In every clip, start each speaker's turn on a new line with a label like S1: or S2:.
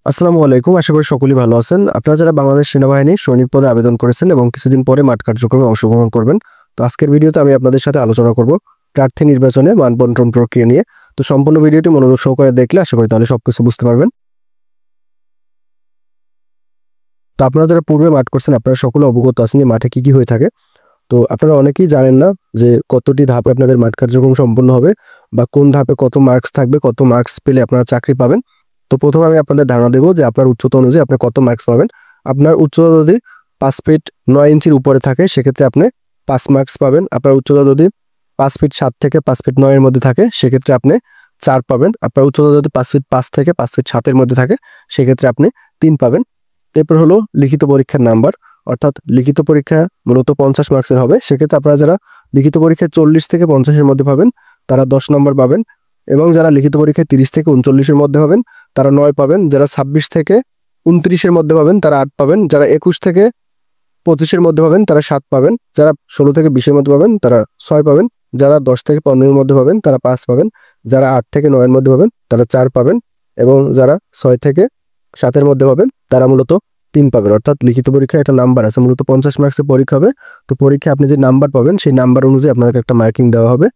S1: আসসালামু আলাইকুম। আশা করি সকলেই ভালো আছেন। আপনারা যারা বাংলাদেশ সেনাবাহিনী সৈনিক পদে আবেদন করেছেন এবং কিছুদিন পরে মাঠ কার্যক্রমে অংশগ্রহণ করবেন। তো আজকের ভিডিওতে আমি আপনাদের সাথে আলোচনা করব প্রার্থী নির্বাচনে মান বন্টন প্রক্রিয়া নিয়ে। তো সম্পূর্ণ ভিডিওটি মনোযোগ সহকারে দেখলে আশা করি তাহলে সবকিছু বুঝতে পারবেন। তো আপনারা যারা পূর্বে মাঠ করছেন আপনারা সকলে অবগত আছেন যে মাঠে কি হয়ে থাকে। তো আপনারা অনেকেই জানেন না যে কতটি ধাপে আপনাদের মাঠ কার্যক্রম সম্পন্ন হবে বা কোন ধাপে কত মার্কস থাকবে, কত মার্কস পেলে আপনারা চাকরি পাবেন। তো প্রথমে আমি আপনাদের ধারণা দেবো যে আপনার উচ্চতা অনুযায়ী আপনি কত মার্কস পাবেন। আপনার উচ্চতা যদি 5 ফিট 9 ইঞ্চির উপরে থাকে সেক্ষেত্রে আপনি 5 মার্কস পাবেন। আপনার উচ্চতা যদি 5 ফিট 7 থেকে 5 ফিট 9 এর মধ্যে থাকে সেক্ষেত্রে আপনি 4 পাবেন। আপনার উচ্চতা যদি 5 ফিট 5 থেকে 5 ফিট 7 এর মধ্যে থাকে সেক্ষেত্রে আপনি 3 পাবেন। এরপর হলো লিখিত পরীক্ষার নাম্বার, অর্থাৎ লিখিত পরীক্ষা মূলত 50 মার্কসের হবে। সেক্ষেত্রে আপনারা যারা লিখিত পরীক্ষায় 40 থেকে 50 এর মধ্যে পাবেন তারা 10 নম্বর পাবেন, এবং যারা লিখিত পরীক্ষায় 30 থেকে 39 এর মধ্যে পাবেন তারা 9 পাবেন। যারা 26 থেকে 29 এর মধ্যে পাবেন তারা 8 পাবেন। যারা 21 থেকে 25 এর মধ্যে পাবেন তারা 7 পাবেন। যারা 16 থেকে 20 এর মধ্যে পাবেন তারা 6 পাবেন। যারা 10 থেকে 15 এর মধ্যে পাবেন তারা 5 পাবেন। যারা 8 থেকে 9 এর মধ্যে পাবেন তারা 4 পাবেন, এবং যারা 6 থেকে 7 এর মধ্যে পাবেন তারা মূলত 3 পাবেন। অর্থাৎ লিখিত পরীক্ষায় একটা নাম্বার আছে, মূলত 50 মার্কসের পরীক্ষা হবে। তো পরীক্ষায় আপনি যে নাম্বার পাবেন সেই নাম্বার অনুযায়ী আপনাকে একটা মার্কিং দেওয়া হবে।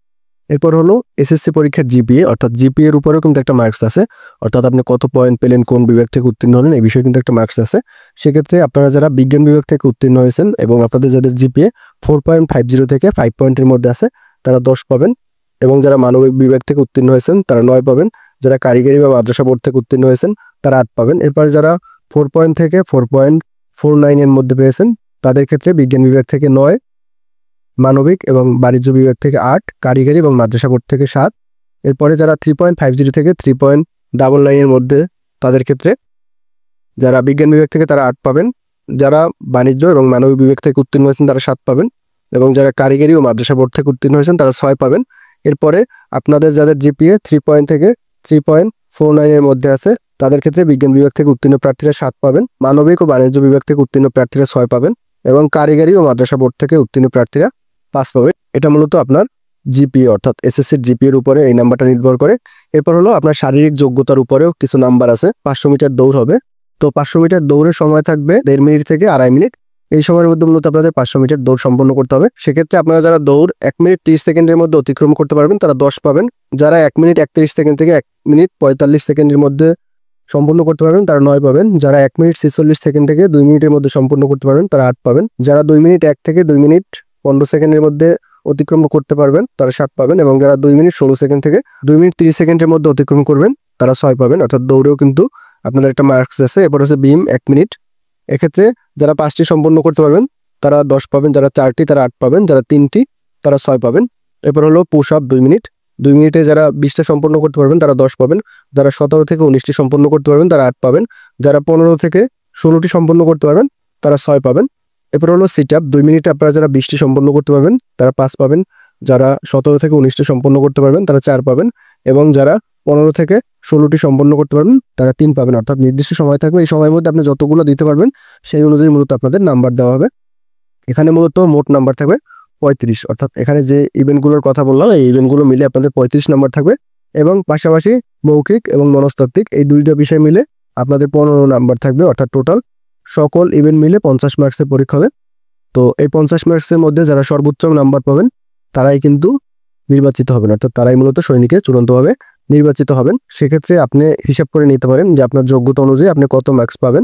S1: এরপর হলো এসএসসি পরীক্ষার জিপিএ, অর্থাৎ জিপিএ এর উপরেও কিন্তু একটা মার্কস আছে, অর্থাৎ আপনি কত পয়েন্ট পেলেন, কোন বিভাগ থেকে উত্তীর্ণ হলেন এই বিষয়ে কিন্তু একটা মার্কস আছে। সেক্ষেত্রে আপনারা যারা বিজ্ঞান বিভাগ থেকে উত্তীর্ণ হয়েছেন এবং আপনাদের যাদের জিপিএ 4.50 থেকে 5 পয়েন্টের মধ্যে আছে তারা 10 পাবেন, এবং যারা মানবিক বিভাগ থেকে উত্তীর্ণ হয়েছেন তারা 9 পাবেন। যারা কারিগরি বা মাদ্রাসা বোর্ড থেকে উত্তীর্ণ হয়েছেন তারা 8 পাবেন। এরপরে যারা 4 পয়েন্ট থেকে 4.49 এর মধ্যে পেয়েছেন তাদের ক্ষেত্রে বিজ্ঞান বিভাগ থেকে 9, মানবিক এবং বাণিজ্য বিভাগ থেকে 8, কারিগরি এবং মাদ্রাসা বোর্ড থেকে 7। এরপরে যারা 3.50 থেকে 3.99 এর মধ্যে তাদের ক্ষেত্রে যারা বিজ্ঞান বিভাগ থেকে তারা 8 পাবেন। যারা বাণিজ্য এবং মানবিক বিভাগ থেকে উত্তীর্ণ হয়েছেন তারা 7 পাবেন, এবং যারা কারিগরি ও মাদ্রাসা বোর্ড থেকে উত্তীর্ণ হয়েছেন তারা 6 পাবেন। এরপরে আপনাদের যাদের জিপিএ 3 পয়েন্ট থেকে 3.49 এর মধ্যে আছে তাদের ক্ষেত্রে বিজ্ঞান বিভাগ থেকে উত্তীর্ণ প্রার্থীরা 7 পাবেন, মানবিক ও বাণিজ্য বিভাগ থেকে উত্তীর্ণ প্রার্থীরা 6 পাবেন, এবং কারিগরি ও মাদ্রাসা বোর্ড থেকে উত্তীর্ণ প্রার্থীরা 5 পাবেন। এটা মূলত আপনার জিপিএ অর্থাৎ এসএসসির জিপিএর উপরে এই নাম্বারটা নির্ভর করে। এরপর হলো আপনার শারীরিক যোগ্যতার উপরেও কিছু নাম্বার আছে। 500 মিটার দৌড় হবে। তো 500 মিটার দৌড়ের সময় থাকবে 1.5 মিনিট থেকে 2.5 মিনিট। এই সময়ের মধ্যে মূলত আপনাদের 500 মিটার দৌড় সম্পন্ন করতে হবে। সেক্ষেত্রে আপনারা যারা দৌড় 1 মিনিট 30 সেকেন্ডের মধ্যে অতিক্রম করতে পারবেন তারা 10 পাবেন। যারা 1 মিনিট 31 সেকেন্ড থেকে 1 মিনিট 45 সেকেন্ডের মধ্যে সম্পূর্ণ করতে পারবেন তারা 9 পাবেন। যারা 1 মিনিট 46 সেকেন্ড থেকে 2 মিনিটের মধ্যে সম্পূর্ণ করতে পারবেন তারা 8 পাবেন। যারা 2 মিনিট 1 থেকে 2 মিনিট 15 সেকেন্ডের মধ্যে অতিক্রম করতে পারবেন তারা 7 পাবেন, এবং যারা 2 মিনিট 16 সেকেন্ড থেকে 2 মিনিট 30 সেকেন্ডের মধ্যে অতিক্রম করবেন তারা 6 পাবেন। অর্থাৎ দৌড়েও কিন্তু আপনাদের একটা মার্কস আছে। এরপর হচ্ছে বিম 1 মিনিট। এক্ষেত্রে যারা 5টি সম্পন্ন করতে পারবেন তারা 10 পাবেন, যারা 4টি তারা 8 পাবেন, যারা 3টি তারা 6 পাবেন। এরপর হলো পুশ আপ 2 মিনিট। 2 মিনিটে যারা 20টা সম্পন্ন করতে পারবেন তারা 10 পাবেন, যারা 17 থেকে 19টি সম্পন্ন করতে পারবেন তারা 8 পাবেন, যারা 15 থেকে 16টি সম্পন্ন করতে পারবেন তারা 6 পাবেন। এরপর হলো সিট আপ 2 মিনিটে আপনারা যারা 20টি সম্পন্ন করতে পারবেন তারা 5 পাবেন, যারা 17 থেকে 19টি সম্পন্ন করতে পারবেন তারা 4 পাবেন, এবং যারা 15 থেকে 16টি সম্পন্ন করতে পারবেন তারা 3 পাবেন। অর্থাৎ নির্দিষ্ট সময় থাকবে, এই সময়ের মধ্যে আপনি যতগুলো দিতে পারবেন সেই অনুযায়ী মূলত আপনাদের নাম্বার দেওয়া হবে। এখানে মূলত মোট নাম্বার থাকবে 35, অর্থাৎ এখানে যে ইভেন্টগুলোর কথা বললাম এই ইভেন্টগুলো মিলে আপনাদের 35 নাম্বার থাকবে, এবং পাশাপাশি মৌখিক এবং মনস্তাত্ত্বিক এই দুইটা বিষয় মিলে আপনাদের 15 নাম্বার থাকবে। অর্থাৎ টোটাল সকল ইভেন্ট মিলে 50 মার্কসের পরীক্ষা হবে। তো এই 50 মার্কসের মধ্যে যারা সর্বোচ্চ নাম্বার পাবেন তারাই কিন্তু নির্বাচিত হবেন, অর্থাৎ তারাই মূলত সৈনিকে চূড়ান্তভাবে নির্বাচিত হবেন। সেক্ষেত্রে আপনি হিসাব করে নিতে পারেন যে আপনার যোগ্যতা অনুযায়ী আপনি কত মার্কস পাবেন।